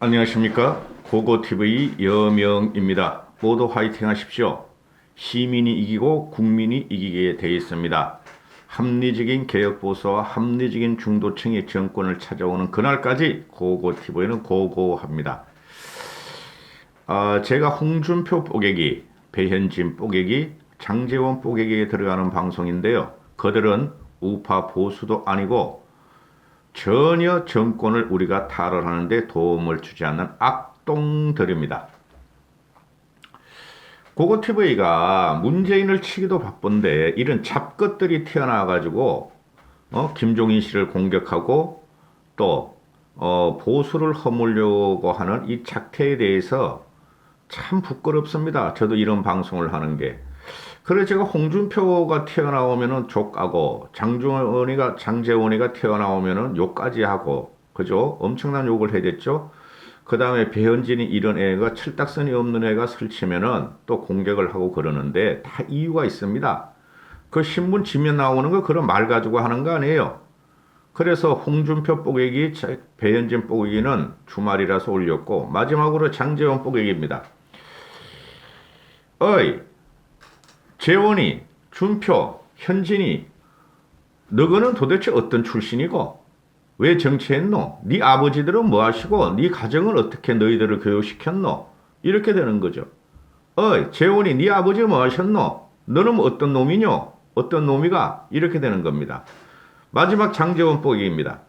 안녕하십니까. 고고TV 여명입니다. 모두 화이팅 하십시오. 시민이 이기고 국민이 이기게 되어 있습니다. 합리적인 개혁보수와 합리적인 중도층이 정권을 찾아오는 그날까지 고고TV는 고고합니다. 제가 홍준표 뽀개기, 배현진 뽀개기, 장제원 뽀개기에 들어가는 방송인데요. 그들은 우파 보수도 아니고 전혀 정권을 우리가 탈환하는 데 도움을 주지 않는 악동들입니다. 고고TV가 문재인을 치기도 바쁜데 이런 잡것들이 튀어나와가지고 김종인 씨를 공격하고 또 보수를 허물려고 하는 이 작태에 대해서 참 부끄럽습니다. 저도 이런 방송을 하는 게. 그래 제가 홍준표가 튀어나오면은 족하고 장재원이가 튀어나오면은 욕까지 하고 그죠? 엄청난 욕을 해댔죠. 그 다음에 배현진이 이런 애가 철딱선이 없는 애가 설치면은 또 공격을 하고 그러는데 다 이유가 있습니다. 그 신문 지면 나오는 거 그런 말 가지고 하는 거 아니에요. 그래서 홍준표 뽀개기, 배현진 뽀개기는 주말이라서 올렸고 마지막으로 장재원 뽀개기입니다. 어이 재원이, 준표, 현진이 너거는 도대체 어떤 출신이고 왜 정치했노? 네 아버지들은 뭐 하시고 네 가정을 어떻게 너희들을 교육시켰노? 이렇게 되는 거죠. 어이 재원이 네 아버지 뭐 하셨노? 너는 뭐 어떤 놈이뇨? 어떤 놈이가? 이렇게 되는 겁니다. 마지막 장재원 뽀기입니다.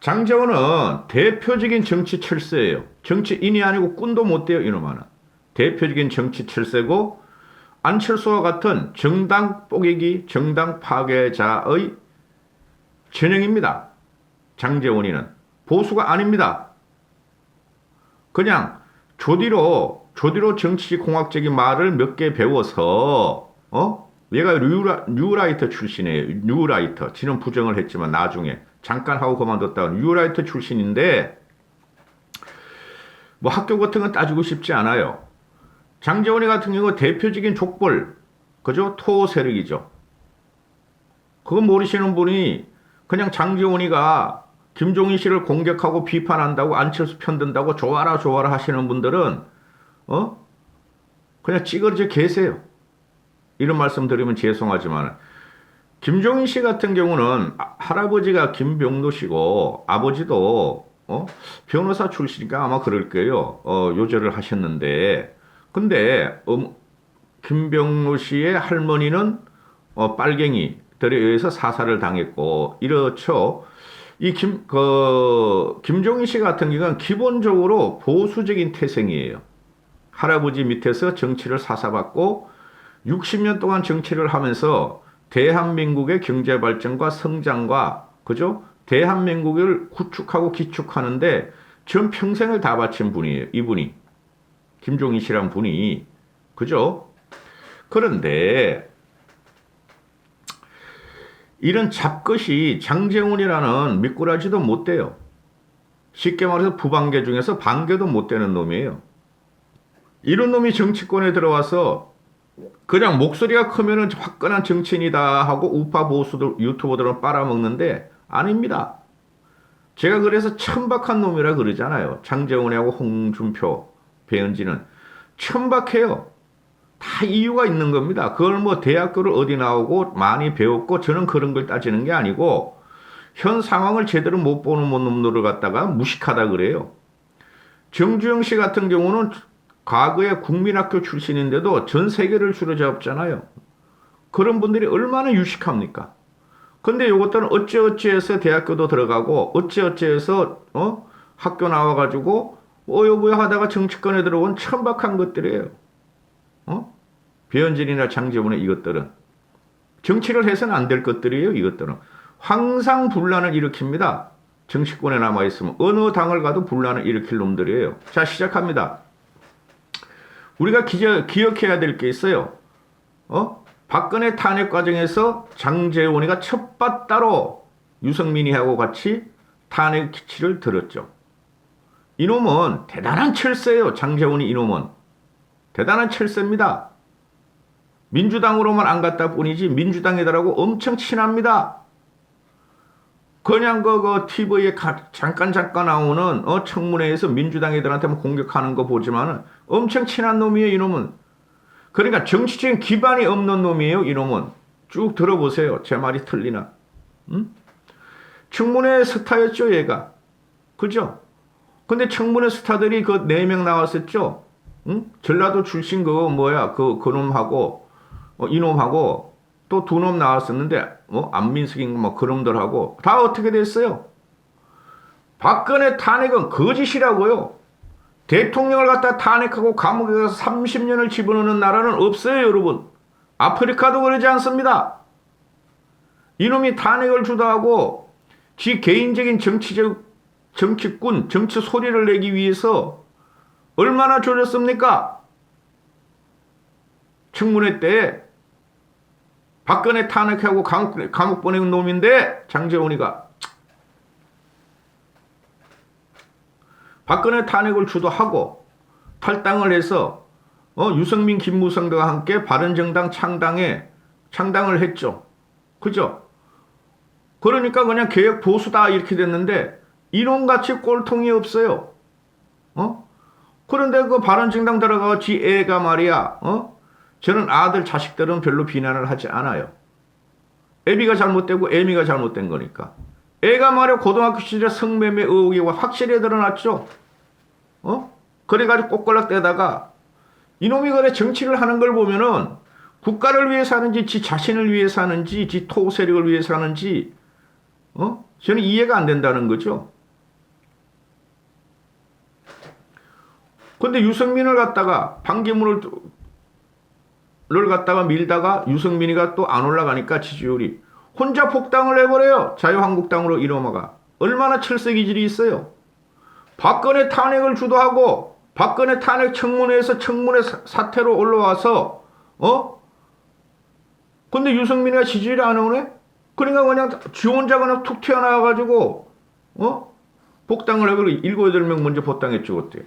장재원은 대표적인 정치 철새예요. 정치인이 아니고 꾼도 못 돼요. 이놈 하나. 대표적인 정치 철새고 안철수와 같은 정당 뽀개기, 정당 파괴자의 전형입니다. 장재원이는 보수가 아닙니다. 그냥 조디로 정치공학적인 말을 몇 개 배워서 얘가 뉴라이터 출신이에요. 뉴라이터. 지는 부정을 했지만 나중에 잠깐 하고 그만뒀다가 뉴라이터 출신인데 뭐 학교 같은 건 따지고 싶지 않아요. 장재원이 같은 경우 대표적인 족벌, 그죠? 토 세력이죠. 그거 모르시는 분이 그냥 장재원이가 김종인 씨를 공격하고 비판한다고 안철수 편든다고 좋아라 하시는 분들은 그냥 찌그러져 계세요. 이런 말씀 드리면 죄송하지만 김종인 씨 같은 경우는 할아버지가 김병도 씨고 아버지도 변호사 출신이니까 아마 그럴 거예요. 요절을 하셨는데 근데 김병로 씨의 할머니는 빨갱이들에 의해서 사살을 당했고 이렇죠. 김종인 씨 같은 경우는 기본적으로 보수적인 태생이에요. 할아버지 밑에서 정치를 사사받고 60년 동안 정치를 하면서 대한민국의 경제 발전과 성장과 그죠? 대한민국을 구축하고 기축하는데 전 평생을 다 바친 분이에요. 이분이. 김종인 씨란 분이. 그죠? 그런데 이런 잡것이 장재훈이라는 미꾸라지도 못 돼요. 쉽게 말해서 부방계 중에서 반계도 못 되는 놈이에요. 이런 놈이 정치권에 들어와서 그냥 목소리가 크면은 화끈한 정치인이다 하고 우파 보수들 유튜버들은 빨아먹는데 아닙니다. 제가 그래서 천박한 놈이라 그러잖아요. 장재훈하고 홍준표, 배현진은 천박해요. 다 이유가 있는 겁니다. 그걸 뭐 대학교를 어디 나오고 많이 배웠고 저는 그런 걸 따지는 게 아니고 현 상황을 제대로 못 보는 놈들을 갖다가 무식하다 그래요. 정주영 씨 같은 경우는 과거에 국민학교 출신인데도 전 세계를 주로잡잖아요. 그런 분들이 얼마나 유식합니까? 근데 이것들은 어찌어찌해서 대학교도 들어가고 어찌어찌해서 학교 나와가지고 여보야 하다가 정치권에 들어온 천박한 것들이에요. 배현진이나 장재원의 이것들은 정치를 해서는 안 될 것들이에요. 이것들은 항상 분란을 일으킵니다. 정치권에 남아있으면 어느 당을 가도 분란을 일으킬 놈들이에요. 자 시작합니다. 우리가 기억해야 될 게 있어요. 박근혜 탄핵 과정에서 장재원이가 첫바따로 유승민이하고 같이 탄핵 기치를 들었죠. 이놈은 대단한 철새예요. 장재원이 이놈은. 대단한 철새입니다. 민주당으로만 안 갔다 뿐이지 민주당이더라고 엄청 친합니다. 그냥 그 TV에 잠깐 나오는 청문회에서 민주당 애들한테 공격하는 거 보지만은 엄청 친한 놈이에요, 이놈은. 그러니까 정치적인 기반이 없는 놈이에요, 이놈은. 쭉 들어보세요. 제 말이 틀리나. 응? 청문회 스타였죠, 얘가. 그죠? 근데 청문회 스타들이 그 4명 나왔었죠? 응? 전라도 출신 그놈하고, 이놈하고, 또 2놈 나왔었는데, 안민석인가 그놈들하고, 다 어떻게 됐어요? 박근혜 탄핵은 거짓이라고요. 대통령을 갖다 탄핵하고 감옥에 가서 30년을 집어넣는 나라는 없어요, 여러분. 아프리카도 그러지 않습니다. 이놈이 탄핵을 주도하고 지 개인적인 정치꾼, 정치 소리를 내기 위해서 얼마나 조졌습니까? 청문회 때 박근혜 탄핵하고 감옥 보내는 놈인데 장제원이가 박근혜 탄핵을 주도하고 탈당을 해서 유승민, 김무성과 함께 바른정당 창당을 했죠. 그죠? 그러니까 그냥 개혁 보수다 이렇게 됐는데 이놈같이 꼴통이 없어요. 그런데 그 바른정당 들어가서 지 애가 말이야. 저는 아들 자식들은 별로 비난을 하지 않아요. 애비가 잘못되고 애미가 잘못된 거니까. 애가 말이야 고등학교 시절에 성매매 의혹이 확실히 드러났죠. 그래가지고 꼬꼬락대다가 이놈이 그래 정치를 하는 걸 보면은 국가를 위해서 하는지 지 자신을 위해서 하는지 지 토 세력을 위해서 하는지 저는 이해가 안 된다는 거죠. 근데 유승민을 갖다가 반기문을 갖다가 밀다가 유승민이가 또 안 올라가니까 지지율이 혼자 폭당을 해버려요. 자유한국당으로 이놈아가. 얼마나 철새기질이 있어요. 박근혜 탄핵을 주도하고 박근혜 탄핵 청문회에서 청문회 사태로 올라와서 근데 유승민이가 지지율이 안 오네? 그러니까 그냥 지 혼자 그냥 툭 튀어나와가지고 복당을 해버리고 7, 8명 먼저 복당했죠. 그때.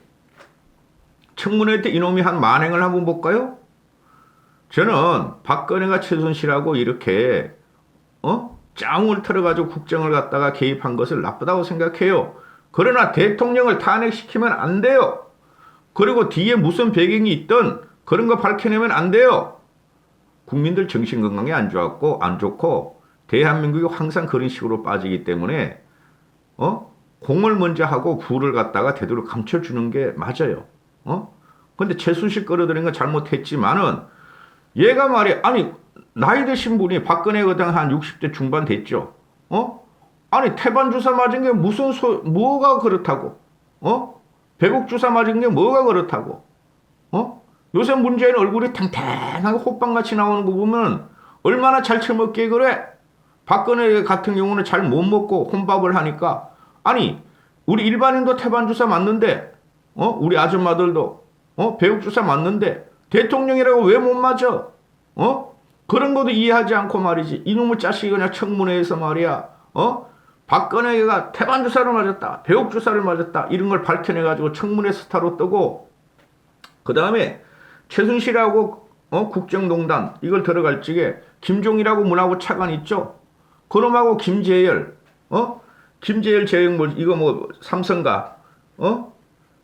청문회 때 이놈이 한 만행을 한번 볼까요? 저는 박근혜가 최순실하고 이렇게 짱을 틀어가지고 국정을 갖다가 개입한 것을 나쁘다고 생각해요. 그러나 대통령을 탄핵시키면 안 돼요. 그리고 뒤에 무슨 배경이 있든 그런 거 밝혀내면 안 돼요. 국민들 정신건강에 안 좋고 대한민국이 항상 그런 식으로 빠지기 때문에 공을 먼저 하고 부를 갖다가 되도록 감춰주는 게 맞아요. 근데 최순실 끌어들인 건 잘못했지만은 얘가 말이야 아니 나이 드신 분이 박근혜 그당 한 60대 중반 됐죠. 아니 태반 주사 맞은 게 뭐가 그렇다고? 배국 주사 맞은 게 뭐가 그렇다고? 요새 문재인 얼굴이 탱탱하게 호빵같이 나오는 거 보면 얼마나 잘 처먹게 그래? 박근혜 같은 경우는 잘 못 먹고 혼밥을 하니까 아니 우리 일반인도 태반 주사 맞는데 우리 아줌마들도 배국 주사 맞는데 대통령이라고 왜 못 맞아? 그런 것도 이해하지 않고 말이지. 이놈의 자식이 그냥 청문회에서 말이야. 박근혜가 태반 주사를 맞았다. 배국 주사를 맞았다. 이런 걸 밝혀내가지고 청문회 스타로 뜨고 그 다음에 최순실하고 국정농단 이걸 들어갈 적에 김종일하고 문하고 차관 있죠. 그놈하고 김재열 재형 이거 삼성가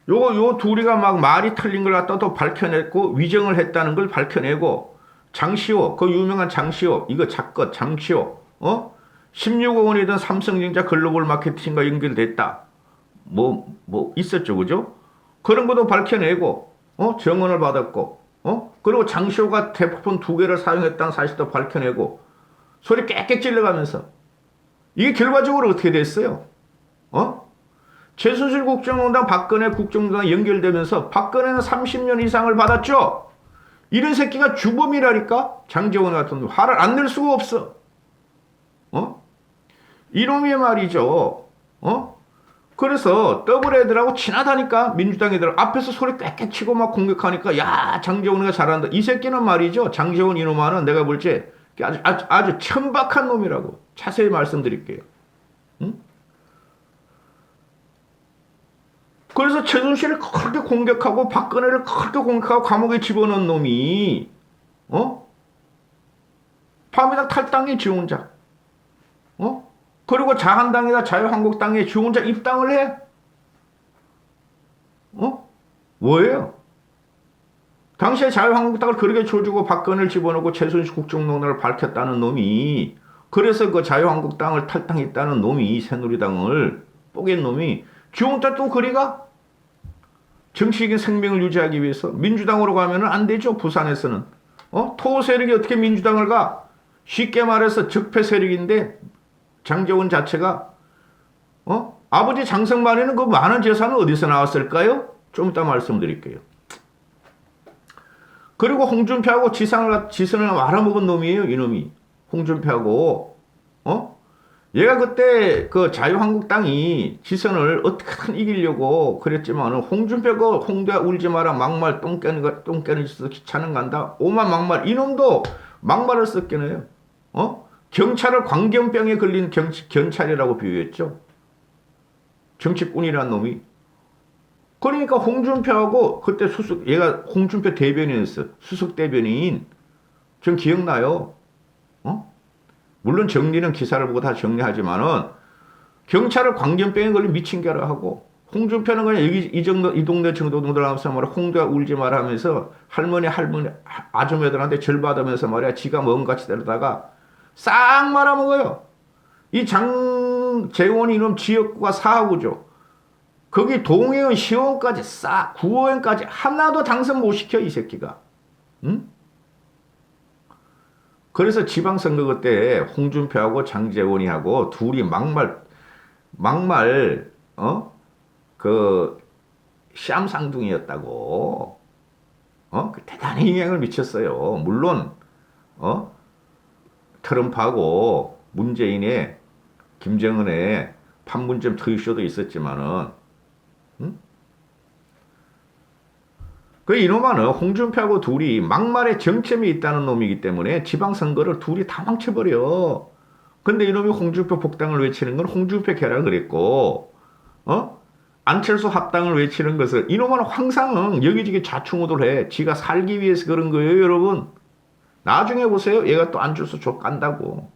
요 둘이가 막 말이 틀린 걸 갖다 또 밝혀냈고 위정을 했다는 걸 밝혀내고 장시호 그 유명한 장시호 이거 작것 장시호 16억 원이던 삼성전자 글로벌 마케팅과 연결됐다. 있었죠. 그죠? 그런 것도 밝혀내고 정언을 받았고 그리고 장시호가 대포폰 2개를 사용했다는 사실도 밝혀내고 소리 깨끗 찔러가면서 이게 결과적으로 어떻게 됐어요? 최순실 국정농단 박근혜 국정농단 연결되면서 박근혜는 30년 이상을 받았죠. 이런 새끼가 주범이라니까. 장제원 같은 놈 화를 안 낼 수가 없어. 이놈이 말이죠. 그래서 더블 애들하고 친하다니까. 민주당 애들 앞에서 소리 꽥꽥 치고 막 공격하니까 야 장제원이가 잘한다. 이 새끼는 말이죠. 장제원 이놈아는 내가 볼 때 아주 천박한 놈이라고 자세히 말씀드릴게요. 그래서 최순실을 그렇게 공격하고 박근혜를 그렇게 공격하고 감옥에 집어넣은 놈이 밤이랑 탈당해 지 혼자. 그리고 자한당이나 자유한국당에 지 혼자 입당을 해? 뭐예요? 당시에 자유한국당을 그렇게 줘주고 박근혜를 집어넣고 최순실 국정농단을 밝혔다는 놈이, 그래서 그 자유한국당을 탈당했다는 놈이, 새누리당을 뽀갠 놈이 지 혼자 또 그리가? 정치적인 생명을 유지하기 위해서 민주당으로 가면은 안 되죠. 부산에서는 토호 세력이 어떻게 민주당을 가? 쉽게 말해서 적폐 세력인데 장제원 자체가 아버지 장성만이는 그 많은 재산은 어디서 나왔을까요? 좀 이따 말씀드릴게요. 그리고 홍준표하고 지선을 말아먹은 놈이에요. 이놈이 홍준표하고 얘가 그때 그 자유한국당이 지선을 어떻게든 이기려고 그랬지만 홍준표가 홍대 울지 마라 막말 똥 깨는 짓도 귀찮은 간다 오만 막말, 이놈도 막말을 썼긴 해요. 경찰을 광견병에 걸린 경찰이라고 비유했죠. 정치꾼이라는 놈이. 그러니까 홍준표하고 그때 얘가 홍준표 대변인이었어. 수석 대변인. 전 기억나요. 물론 정리는 기사를 보고 다 정리하지만은 경찰을 광견병에 걸린 미친 개라 하고 홍준표는 그냥 여기 이 동네 정도들 하면서 말이야 홍대가 울지 마라 하면서 할머니 아줌마들한테 절 받으면서 말이야 지가 먹은같이 데려다가 싹 말아먹어요. 이 장재원 이놈 지역구가 4구죠. 거기 동해원 시원까지 싹 구호원까지 하나도 당선 못 시켜 이 새끼가. 응? 그래서 지방선거 때 홍준표하고 장제원이하고 둘이 막말 그 쌈쌍둥이였다고 대단히 영향을 미쳤어요. 물론 트럼프하고 문재인의 김정은의 판문점 트윗쇼도 있었지만은 그 이놈아는 홍준표하고 둘이 막말에 정점이 있다는 놈이기 때문에 지방선거를 둘이 다 망쳐버려. 근데 이놈이 홍준표 복당을 외치는 건 홍준표 개라 그랬고 안철수 합당을 외치는 것을 이놈은 항상 여기저기 좌충우돌해. 지가 살기 위해서 그런 거예요 여러분. 나중에 보세요. 얘가 또 안철수 족 깐다고.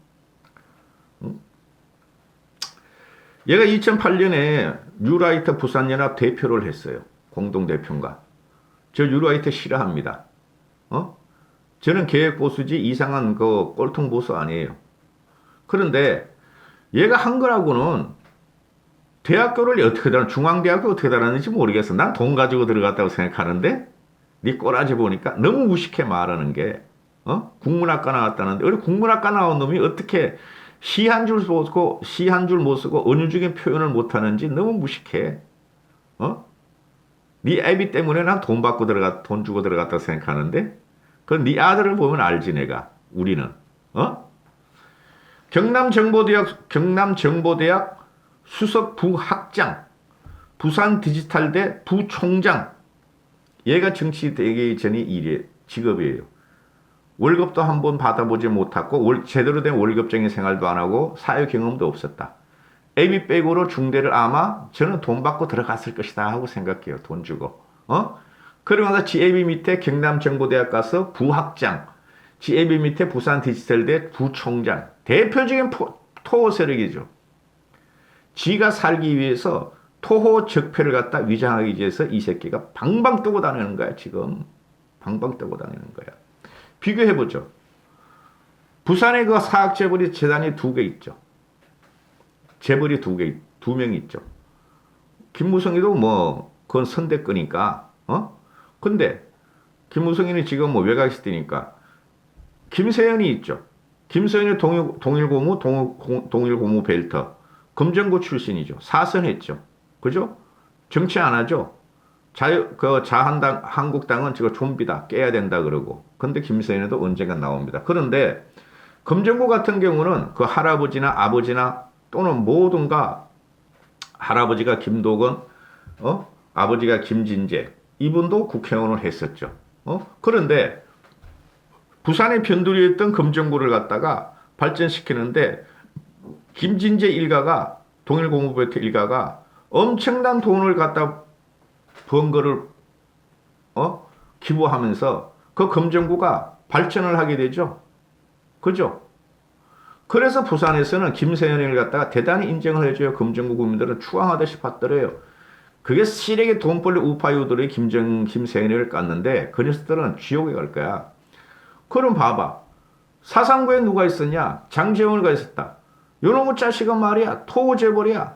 얘가 2008년에 뉴라이트 부산연합 대표를 했어요. 공동대표인가. 저 뉴라이트 싫어합니다. 저는 계획보수지 이상한 그 꼴통보수 아니에요. 그런데 얘가 한 거라고는 대학교를 어떻게 다녔, 중앙대학교 어떻게 다녔는지 모르겠어. 난 돈 가지고 들어갔다고 생각하는데 네 꼬라지 보니까 너무 무식해 말하는 게. 국문학과 나왔다는데 우리 국문학과 나온 놈이 어떻게 시 한 줄 못 쓰고 은유적인 표현을 못하는지 너무 무식해. 네 애비 때문에 난 돈 주고 들어갔다고 생각하는데 그건 네 아들을 보면 알지 내가. 우리는 경남정보대학 수석 부학장, 부산 디지털대 부총장. 얘가 정치 되기 전이 직업이에요. 월급도 한번 받아보지 못했고 제대로 된 월급쟁이 생활도 안 하고 사회 경험도 없었다. 애비 빼고로 중대를 아마 저는 돈 받고 들어갔을 것이다 하고 생각해요. 돈 주고. 그러고 나서 지 애비 밑에 경남정보대학 가서 부학장, 지 애비 밑에 부산 디지털대 부총장. 대표적인 토호 세력이죠. 지가 살기 위해서 토호 적폐를 갖다 위장하기 위해서 이 새끼가 방방 뜨고 다니는 거야 지금. 방방 뜨고 다니는 거야. 비교해보죠. 부산에 그 사학재벌이 재단이 2개 있죠. 재벌이 2명 있죠. 김무성이도 뭐, 그건 선대거니까, 근데, 김무성이는 지금 뭐 외곽시대니까, 김세연이 있죠. 김세연이 동일고무 벨터, 금정고 출신이죠. 사선했죠. 그죠? 정치 안 하죠. 한국당은 지금 좀비다. 깨야 된다 그러고. 근데 김세연도 언젠가 나옵니다. 그런데 금정고 같은 경우는 그 할아버지나 아버지나 또는 모든가 할아버지가 김도건, 아버지가 김진재, 이분도 국회의원을 했었죠. 그런데 부산의 변두리였던 금정고를 갖다가 발전시키는데 김진재 일가가 동일고무벨트 일가가 엄청난 돈을 갖다 번 거를 기부하면서 그 금정구가 발전을 하게 되죠. 그죠? 그래서 부산에서는 김세현을 갖다가 대단히 인정을 해줘요. 금정구 국민들은 추앙하듯이 봤더래요. 그게 시래기 돈벌레 우파유들이 김세현을 깠는데 그 녀석들은 지옥에 갈 거야. 그럼 봐봐. 사상구에 누가 있었냐? 장제원이가 있었다. 요놈의 자식은 말이야. 토재벌이야.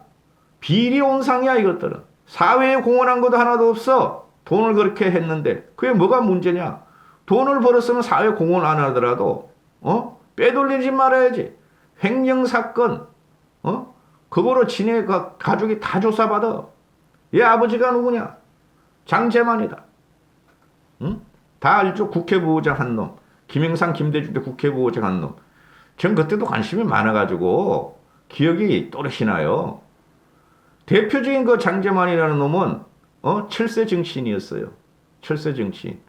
비리온상이야 이것들은. 사회에 공헌한 것도 하나도 없어. 돈을 그렇게 했는데 그게 뭐가 문제냐? 돈을 벌었으면 사회 공헌 안 하더라도 빼돌리지 말아야지. 횡령사건 그거로 지네 가족이 다 조사받아. 얘 아버지가 누구냐? 장제만이다. 응? 다 알죠? 국회부의장 한 놈. 김영삼, 김대중 때 국회부의장 한 놈. 전 그때도 관심이 많아가지고 기억이 또렷이나요. 대표적인 그 장제만이라는 놈은 철새 정치인이었어요. 철새 정치인.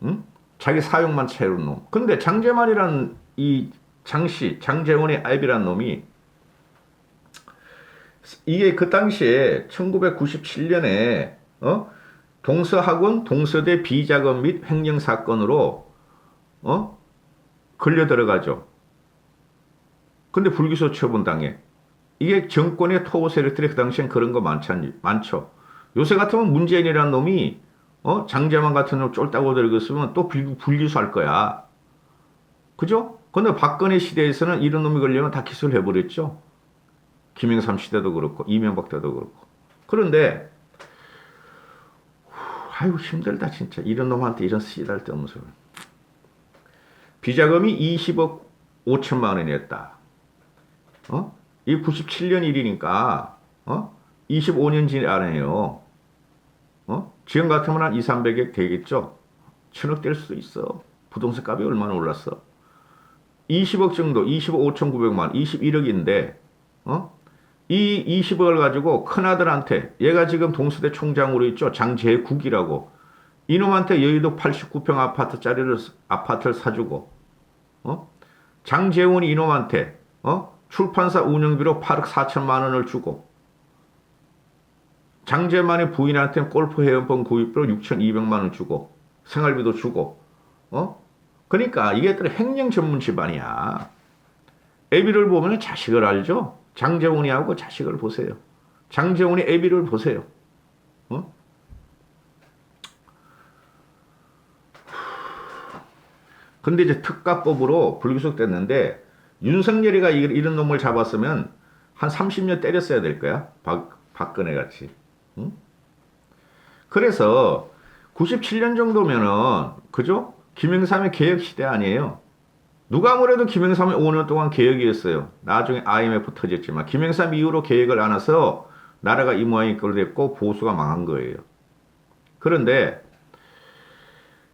응? 자기 사용만 채우는 놈. 근데 장제만이라는 이 장씨, 장제원의 아이비라는 놈이 이게 그 당시에 1997년에 동서학원 동서대 비자금 및 횡령 사건으로 걸려 들어가죠. 근데 불기소 처분당해. 이게 정권의 토호 세력들이 그 당시엔 그런 거 많죠. 요새 같으면 문재인이라는 놈이 장제만 같은 놈 쫄따고 들어갔으면 또 불기소할 거야. 그죠? 근데 박근혜 시대에서는 이런 놈이 걸리면 다 기소를 해버렸죠. 김영삼 시대도 그렇고 이명박 때도 그렇고. 그런데 아유 힘들다 진짜. 이런 놈한테 이런 쓰잘데없는 소리. 비자금이 20억 5천만 원이었다. 이 97년 일이니까 25년 지나네요. 지금 같으면 한 2, 300억 되겠죠. 1000억 될 수도 있어. 부동산 값이 얼마나 올랐어. 20억 정도, 20억 5,900만, 21억인데 이 20억을 가지고 큰아들한테 얘가 지금 동서대 총장으로 있죠. 장재국이라고. 이놈한테 여의도 89평 아파트를 사주고 장재원이 이놈한테 출판사 운영비로 8억 4천만 원을 주고 장제만의 부인한테 골프 회원권 구입비로 6,200만 원 주고 생활비도 주고 그러니까 이게 횡령 전문 집안이야. 애비를 보면 자식을 알죠. 장제원이하고 자식을 보세요. 장제원이 애비를 보세요. 근데 이제 특가법으로 불구속됐는데 윤석열이가 이런 놈을 잡았으면 한 30년 때렸어야 될 거야. 박근혜 같이. 응? 그래서 97년 정도면은 그죠? 김영삼의 개혁 시대 아니에요. 누가 뭐래도 김영삼이 5년 동안 개혁이었어요. 나중에 IMF 터졌지만 김영삼 이후로 개혁을 안 해서 나라가 이 모양이 됐고 보수가 망한 거예요. 그런데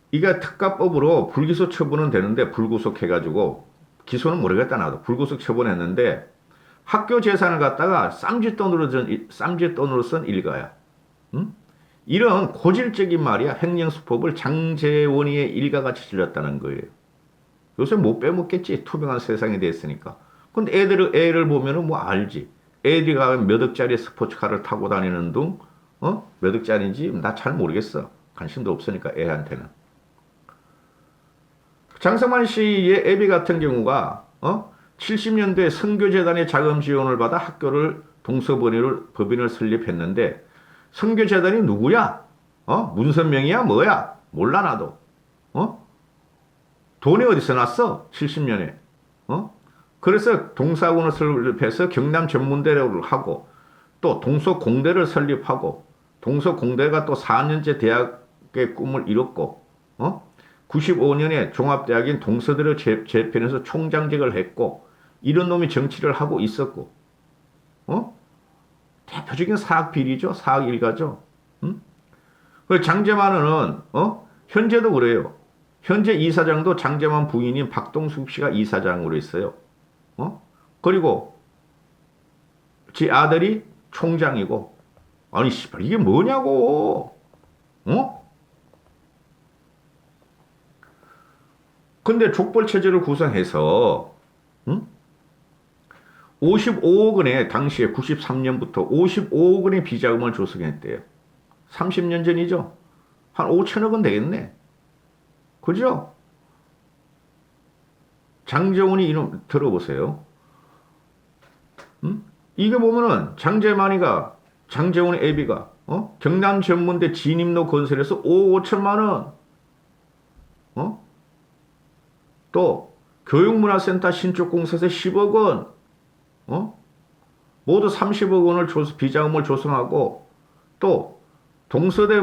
이가 특가법으로 불기소 처분은 되는데 불구속 해가지고 기소는 모르겠다 나도 불구속 처분했는데 학교 재산을 갖다가 쌈짓돈으로 쓴 일가야. 응? 이런 고질적인 말이야. 횡령수법을 장제원이의 일가같이 질렀다는 거예요. 요새 못 빼먹겠지. 투명한 세상이 됐으니까. 근데 애를 보면은 뭐 알지. 애들이 가면 몇 억짜리 스포츠카를 타고 다니는 둥, 몇 억짜리인지 나 잘 모르겠어. 관심도 없으니까 애한테는. 장성만 씨의 애비 같은 경우가 70년대 선교재단의 자금 지원을 받아 학교를 동서법인을 설립했는데 선교재단이 누구야? 문선명이야? 뭐야? 몰라 나도. 돈이 어디서 났어? 70년에. 그래서 동사학원을 설립해서 경남 전문대를 하고 또 동서공대를 설립하고 동서공대가 또 4년제 대학의 꿈을 이뤘고 95년에 종합대학인 동서대를 재편해서 총장직을 했고 이런 놈이 정치를 하고 있었고 대표적인 사학 비리죠. 사학 일가죠. 장제만은 현재도 그래요. 현재 이사장도 장제만 부인인 박동숙 씨가 이사장으로 있어요. 그리고 지 아들이 총장이고 아니 씨발 이게 뭐냐고. 근데 족벌체제를 구성해서 55억 원의 당시에 93년부터 55억 원의 비자금을 조성했대요. 30년 전이죠. 한 5천억 원 되겠네. 그죠? 장제원이 이놈 들어보세요. 이게 보면은 장제만이가 장제원의 애비가 경남 전문대 진입로 건설에서 5억 5천만 원. 또 교육문화센터 신축 공사에서 10억 원. 모두 30억 원을 비자금을 조성하고 또 동서대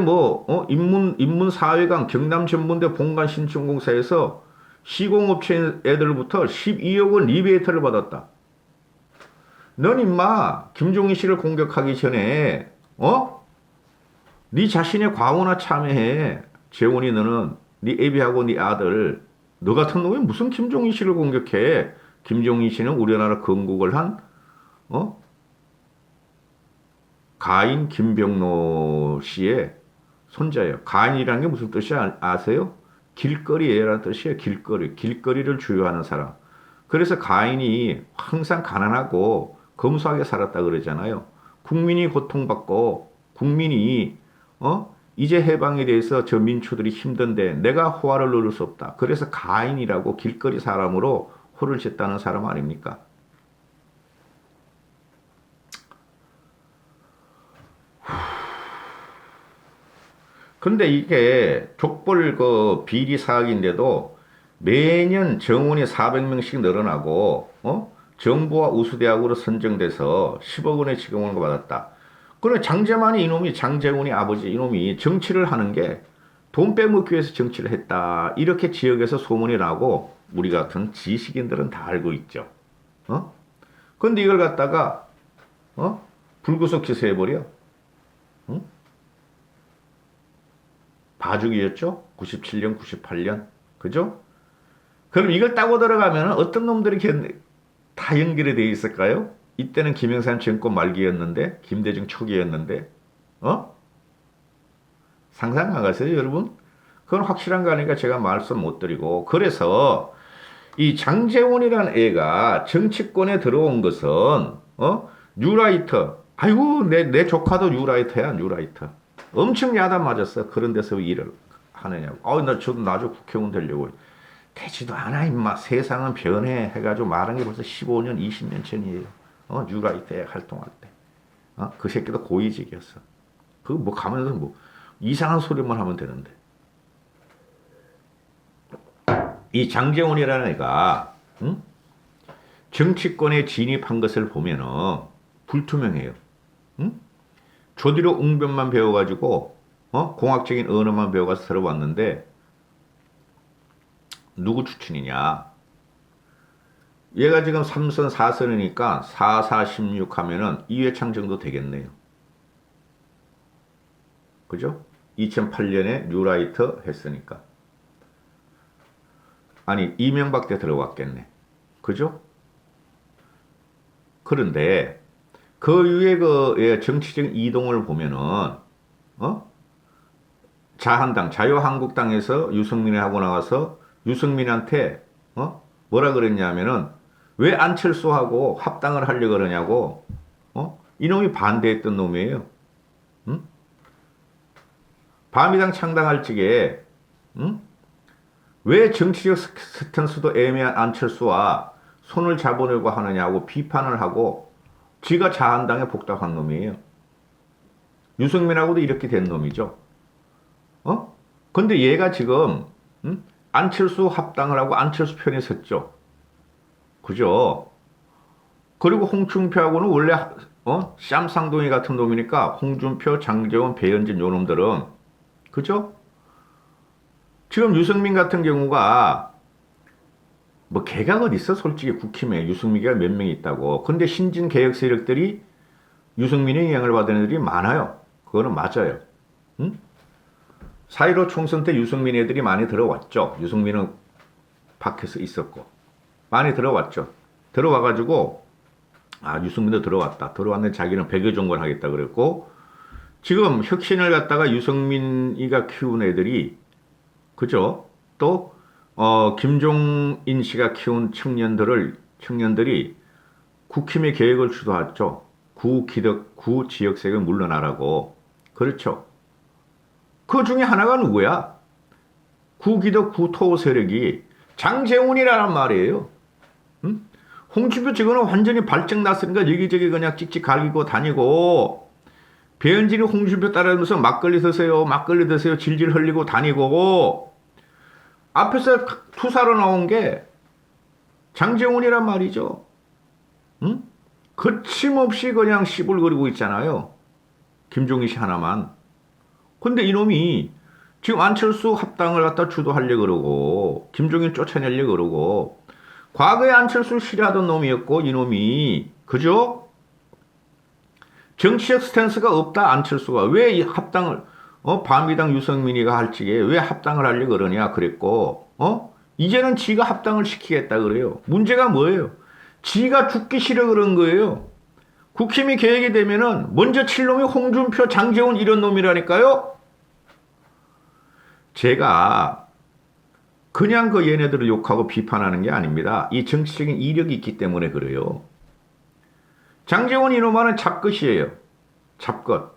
인문사회관 경남전문대 본관 신축공사에서 시공업체 애들부터 12억 원 리베이트를 받았다. 넌 임마 김종인 씨를 공격하기 전에 네 자신의 과오나 참여해. 재원이 너는 네 애비하고 네 아들 너 같은 놈이 무슨 김종인 씨를 공격해. 김종인 씨는 우리나라 건국을 한 가인 김병로 씨의 손자예요. 가인이라는 게 무슨 뜻이 아세요? 길거리에라는 뜻이에요. 길거리를 주유하는 사람. 그래서 가인이 항상 가난하고 검소하게 살았다 그러잖아요. 국민이 고통받고 국민이 이제 해방에 대해서 저 민초들이 힘든데 내가 호화를 누릴 수 없다. 그래서 가인이라고 길거리 사람으로 호를 쳤다는 사람 아닙니까? 근데 이게 족벌 비리 사학인데도 매년 정원이 400명씩 늘어나고 정부와 우수대학으로 선정돼서 10억 원의 지원을 받았다. 그래 장제만이 이놈이 장제원이 아버지 이놈이 정치를 하는 게 돈 빼먹기 위해서 정치를 했다. 이렇게 지역에서 소문이 나고 우리 같은 지식인들은 다 알고 있죠. 근데 이걸 갖다가 불구속 취소해버려. 응? 봐주기였죠? 97년, 98년. 그죠? 그럼 이걸 따고 들어가면 어떤 놈들이 다 연결이 되어 있을까요? 이때는 김영삼 정권 말기였는데, 김대중 초기였는데, 상상 안 가세요, 여러분? 그건 확실한 거 아니까 제가 말씀 못 드리고. 그래서 이 장제원이라는 애가 정치권에 들어온 것은, 뉴라이터. 아이고, 내 조카도 뉴라이터야, 뉴라이터. 엄청 야단 맞았어. 그런 데서 왜 일을 하느냐고. 저도 나중에 국회의원 되려고. 되지도 않아, 임마. 세상은 변해. 해가지고 말한 게 벌써 15년, 20년 전이에요. 뉴라이트에 활동할 때. 그 새끼도 고위직이었어. 그거 가면서 이상한 소리만 하면 되는데. 이 장제원이라는 애가, 정치권에 진입한 것을 보면은 불투명해요. 조디로 웅변만 배워가지고 공학적인 언어만 배워가서 들어왔는데 누구 추천이냐? 얘가 지금 3선 4선이니까 4, 4, 16 하면은 이회창 정도 되겠네요. 그죠? 2008년에 뉴라이터 했으니까. 아니 이명박 때 들어왔겠네. 그죠? 그런데 그 위에 정치적 이동을 보면은 자유한국당에서 유승민이 하고 나와서 유승민한테 뭐라 그랬냐면은 왜 안철수하고 합당을 하려고 그러냐고 이놈이 반대했던 놈이에요. 바미당 창당할 적에 왜 정치적 스탠스도 애매한 안철수와 손을 잡으려고 하느냐고 비판을 하고 지가 자한당에 복당한 놈이에요. 유승민하고도 이렇게 된 놈이죠. 근데 얘가 지금 안철수 합당을 하고 안철수 편에 섰죠. 그죠? 그리고 홍준표하고는 원래 쌈쌍둥이 같은 놈이니까 홍준표, 장제원, 배현진 요 놈들은 그죠? 지금 유승민 같은 경우가 걔가 어디 있어? 솔직히 국힘에 유승민이가 몇 명 있다고. 근데 신진 개혁 세력들이 유승민의 영향을 받는 애들이 많아요. 그거는 맞아요. 4.15 총선 때 유승민 애들이 많이 들어왔죠. 유승민은 밖에서 있었고. 많이 들어왔죠. 들어와가지고, 유승민도 들어왔다. 들어왔는데 자기는 백여 정권 하겠다 그랬고, 지금 혁신을 갖다가 유승민이가 키운 애들이, 그죠? 또, 김종인 씨가 키운 청년들이 국힘의 계획을 주도했죠. 구 지역색을 물러나라고. 그렇죠. 그 중에 하나가 누구야? 구기덕 구토 세력이 장제원이라는 말이에요. 응? 홍준표 지금은 완전히 발정 났으니까 여기저기 그냥 찍찍 갈기고 다니고 배현진이 홍준표 따라하면서 막걸리 드세요, 막걸리 드세요 질질 흘리고 다니고 앞에서 투사로 나온 게 장제원이란 말이죠. 응? 거침없이 그냥 씨불거리고 있잖아요. 김종인 씨 하나만. 근데 이놈이 지금 안철수 합당을 갖다 주도하려고 그러고 김종인 쫓아내려고 그러고 과거에 안철수 싫어하던 놈이었고 이놈이 그죠? 정치적 스탠스가 없다 안철수가 왜 이 합당을 바미당 유승민이가 할 적에 왜 합당을 하려고 그러냐 그랬고 이제는 지가 합당을 시키겠다 그래요. 문제가 뭐예요? 지가 죽기 싫어 그런 거예요. 국힘이 계획이 되면은 먼저 칠 놈이 홍준표, 장제원 이런 놈이라니까요. 제가 그냥 그 얘네들을 욕하고 비판하는 게 아닙니다. 이 정치적인 이력이 있기 때문에 그래요. 장제원 이놈은 잡것이에요. 잡것.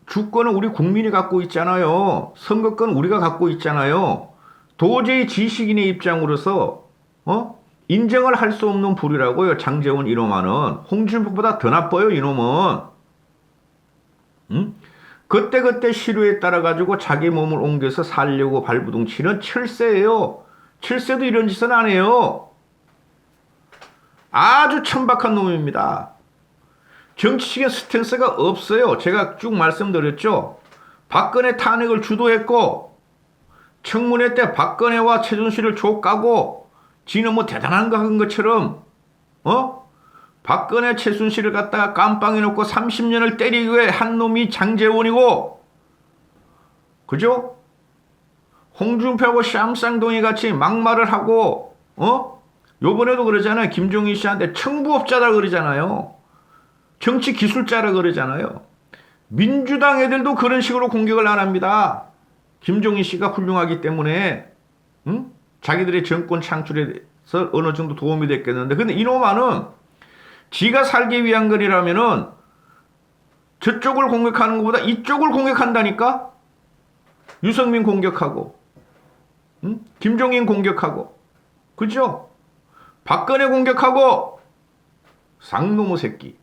주권은 우리 국민이 갖고 있잖아요. 선거권 우리가 갖고 있잖아요. 도저히 지식인의 입장으로서 인정을 할 수 없는 불이라고요. 장제원 이놈은 홍준표보다 더 나빠요. 이놈은. 응? 그때그때 시류에 따라 가지고 자기 몸을 옮겨서 살려고 발부둥 치는 철새예요. 철새도 이런 짓은 안 해요. 아주 천박한 놈입니다. 정치적인 스탠스가 없어요. 제가 쭉 말씀드렸죠. 박근혜 탄핵을 주도했고 청문회 때 박근혜와 최순실을 족가고 지는 뭐 대단한 거 한 것처럼 박근혜 최순실을 갖다가 깜빵에 놓고 30년을 때리기 위해 한 놈이 장제원이고 그죠? 홍준표하고 쌈쌍둥이 같이 막말을 하고 요번에도 그러잖아요. 김종인 씨한테 청부업자라 그러잖아요. 정치 기술자라 그러잖아요. 민주당 애들도 그런 식으로 공격을 안 합니다. 김종인 씨가 훌륭하기 때문에 자기들의 정권 창출에서 어느 정도 도움이 됐겠는데 근데 이놈아는 지가 살기 위한 거리라면은 저쪽을 공격하는 것보다 이쪽을 공격한다니까? 유승민 공격하고 김종인 공격하고 그죠? 박근혜 공격하고 쌍놈의 새끼.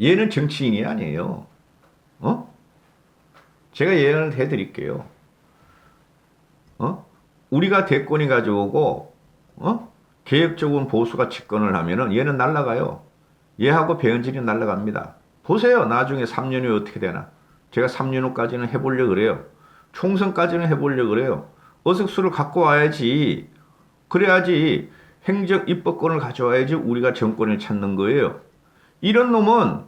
얘는 정치인이 아니에요. 제가 예언을 해드릴게요. 우리가 대권이 가져오고 개혁적인 보수가 집권을 하면은 얘는 날아가요. 얘하고 배현진이 날아갑니다. 보세요. 나중에 3년 후에 어떻게 되나. 제가 3년 후까지는 해보려고 그래요. 총선까지는 해보려고 그래요. 어석수를 갖고 와야지. 그래야지 행정 입법권을 가져와야지 우리가 정권을 찾는 거예요. 이런 놈은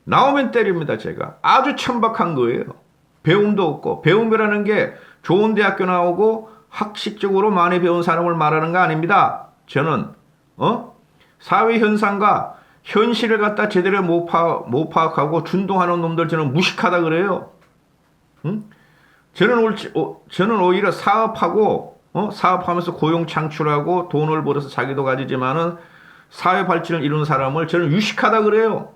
나오면 때립니다. 제가. 아주 천박한 거예요. 배움도 없고 배움이라는 게 좋은 대학교 나오고 학식적으로 많이 배운 사람을 말하는 거 아닙니다. 저는 사회 현상과 현실을 갖다 제대로 못 파악하고 준동하는 놈들 저는 무식하다 그래요. 저는 오히려 사업하고 사업하면서 고용 창출하고 돈을 벌어서 자기도 가지지만은 사회 발전을 이룬 사람을 저는 유식하다 그래요.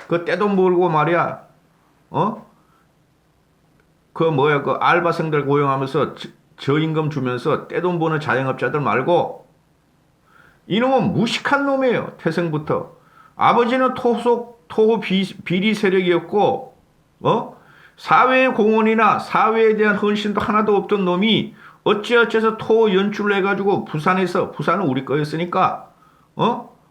그 떼돈 벌고 말이야. 그 알바생들 고용하면서 저임금 주면서 떼돈 버는 자영업자들 말고 이놈은 무식한 놈이에요. 태생부터. 아버지는 토호 비리 세력이었고 사회의 공헌이나 사회에 대한 헌신도 하나도 없던 놈이 어찌어찌해서 토호 연출을 해가지고 부산은 우리 거였으니까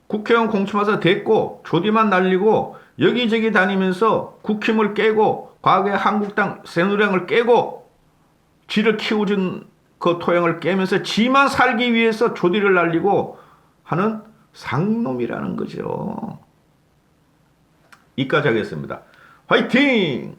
국회의원 공천받아서 됐고 조디만 날리고 여기저기 다니면서 국힘을 깨고 과거에 한국당 새누리당을 깨고 지를 키워준 그 토양을 깨면서 지만 살기 위해서 조디를 날리고 하는 상놈이라는 거죠. 이까지 하겠습니다. 화이팅!